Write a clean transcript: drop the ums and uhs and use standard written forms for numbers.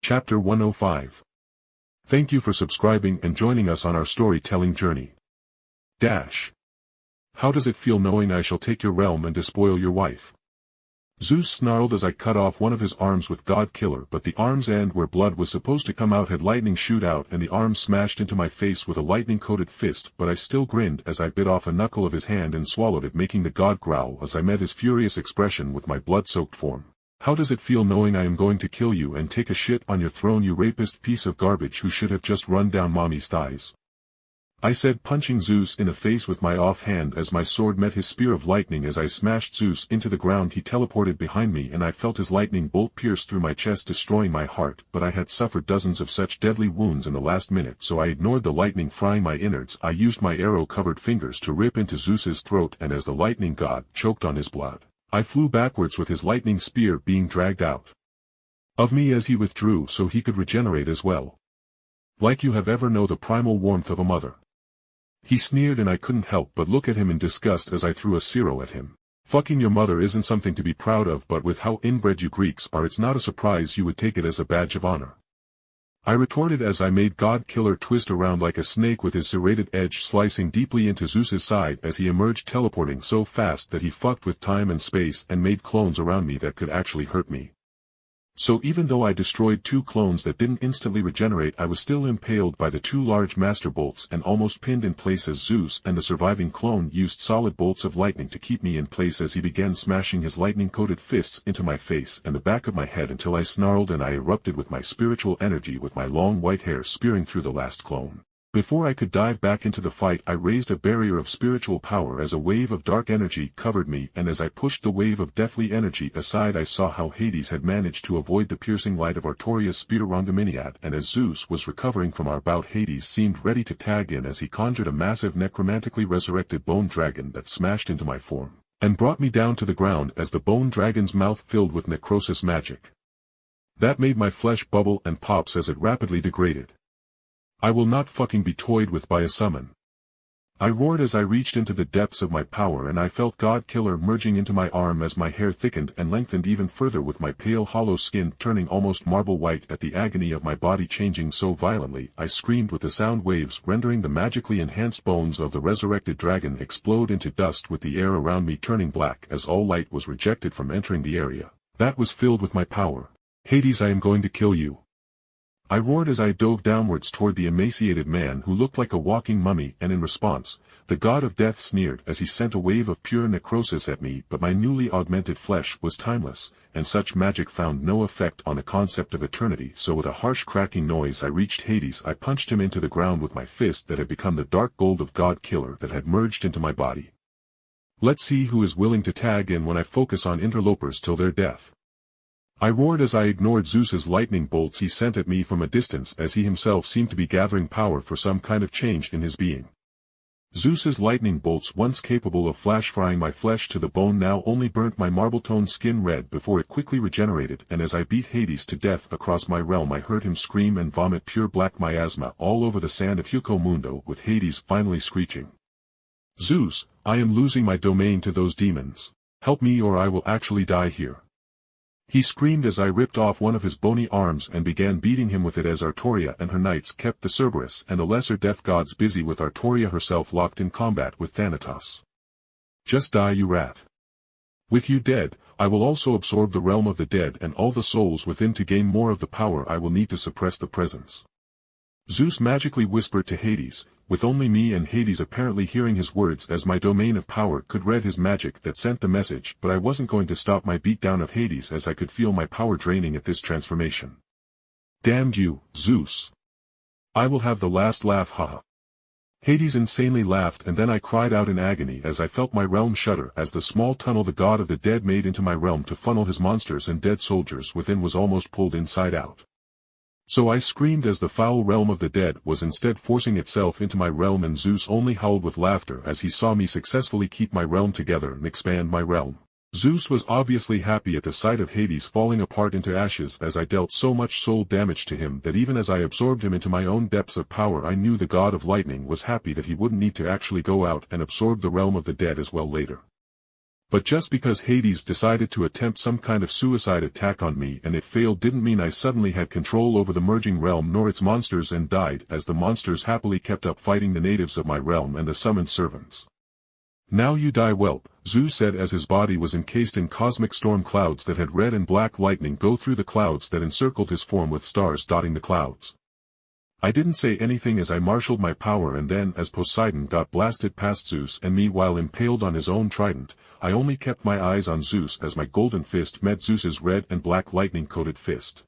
Chapter 105. Thank you for subscribing and joining us on our storytelling journey. How does it feel knowing I shall take your realm and despoil your wife? Zeus snarled as I cut off one of his arms with God Killer, but the arm's end where blood was supposed to come out had lightning shoot out and the arm smashed into my face with a lightning-coated fist, but I still grinned as I bit off a knuckle of his hand and swallowed it, making the god growl as I met his furious expression with my blood-soaked form. How does it feel knowing I am going to kill you and take a shit on your throne, you rapist piece of garbage who should have just run down mommy's thighs? I said, punching Zeus in the face with my offhand as my sword met his spear of lightning. As I smashed Zeus into the ground, he teleported behind me and I felt his lightning bolt pierce through my chest, destroying my heart, but I had suffered dozens of such deadly wounds in the last minute, so I ignored the lightning frying my innards. I used my arrow-covered fingers to rip into Zeus's throat, and as the lightning god choked on his blood, I flew backwards with his lightning spear being dragged out of me as he withdrew so he could regenerate as well. Like you have ever know the primal warmth of a mother. He sneered and I couldn't help but look at him in disgust as I threw a zero at him. Fucking your mother isn't something to be proud of, but with how inbred you Greeks are, it's not a surprise you would take it as a badge of honor. I retorted as I made God Killer twist around like a snake with his serrated edge slicing deeply into Zeus's side as he emerged, teleporting so fast that he fucked with time and space and made clones around me that could actually hurt me. So even though I destroyed 2 clones that didn't instantly regenerate, I was still impaled by the 2 large master bolts and almost pinned in place as Zeus and the surviving clone used solid bolts of lightning to keep me in place as he began smashing his lightning-coated fists into my face and the back of my head until I snarled and I erupted with my spiritual energy, with my long white hair spearing through the last clone. Before I could dive back into the fight, I raised a barrier of spiritual power as a wave of dark energy covered me, and as I pushed the wave of deathly energy aside, I saw how Hades had managed to avoid the piercing light of Artoria's spear Rondominiad, and as Zeus was recovering from our bout, Hades seemed ready to tag in as he conjured a massive necromantically resurrected bone dragon that smashed into my form and brought me down to the ground as the bone dragon's mouth filled with necrosis magic. That made my flesh bubble and pops as it rapidly degraded. I will not fucking be toyed with by a summon. I roared as I reached into the depths of my power, and I felt God Killer merging into my arm as my hair thickened and lengthened even further, with my pale hollow skin turning almost marble white at the agony of my body changing so violently. I screamed with the sound waves rendering the magically enhanced bones of the resurrected dragon explode into dust, with the air around me turning black as all light was rejected from entering the area that was filled with my power. Hades, I am going to kill you. I roared as I dove downwards toward the emaciated man who looked like a walking mummy, and in response, the god of death sneered as he sent a wave of pure necrosis at me, but my newly augmented flesh was timeless, and such magic found no effect on the concept of eternity, so with a harsh cracking noise I reached Hades. I punched him into the ground with my fist that had become the dark gold of God Killer that had merged into my body. Let's see who is willing to tag in when I focus on interlopers till their death. I roared as I ignored Zeus's lightning bolts he sent at me from a distance, as he himself seemed to be gathering power for some kind of change in his being. Zeus's lightning bolts, once capable of flash frying my flesh to the bone, now only burnt my marble-toned skin red before it quickly regenerated, and as I beat Hades to death across my realm, I heard him scream and vomit pure black miasma all over the sand of Hugo Mundo, with Hades finally screeching, "Zeus, I am losing my domain to those demons. Help me or I will actually die here." He screamed as I ripped off one of his bony arms and began beating him with it, as Artoria and her knights kept the Cerberus and the lesser death gods busy, with Artoria herself locked in combat with Thanatos. Just die, you rat. With you dead, I will also absorb the realm of the dead and all the souls within to gain more of the power I will need to suppress the presence. Zeus magically whispered to Hades, with only me and Hades apparently hearing his words, as my domain of power could read his magic that sent the message, but I wasn't going to stop my beatdown of Hades as I could feel my power draining at this transformation. Damned you, Zeus. I will have the last laugh, haha. Hades insanely laughed, and then I cried out in agony as I felt my realm shudder as the small tunnel the god of the dead made into my realm to funnel his monsters and dead soldiers within was almost pulled inside out. So I screamed as the foul realm of the dead was instead forcing itself into my realm, and Zeus only howled with laughter as he saw me successfully keep my realm together and expand my realm. Zeus was obviously happy at the sight of Hades falling apart into ashes, as I dealt so much soul damage to him that even as I absorbed him into my own depths of power, I knew the god of lightning was happy that he wouldn't need to actually go out and absorb the realm of the dead as well later. But just because Hades decided to attempt some kind of suicide attack on me and it failed didn't mean I suddenly had control over the merging realm nor its monsters and died, as the monsters happily kept up fighting the natives of my realm and the summoned servants. "Now you die, whelp," Zeus said as his body was encased in cosmic storm clouds that had red and black lightning go through the clouds that encircled his form with stars dotting the clouds. I didn't say anything as I marshaled my power, and then as Poseidon got blasted past Zeus and me while impaled on his own trident, I only kept my eyes on Zeus as my golden fist met Zeus's red and black lightning-coated fist.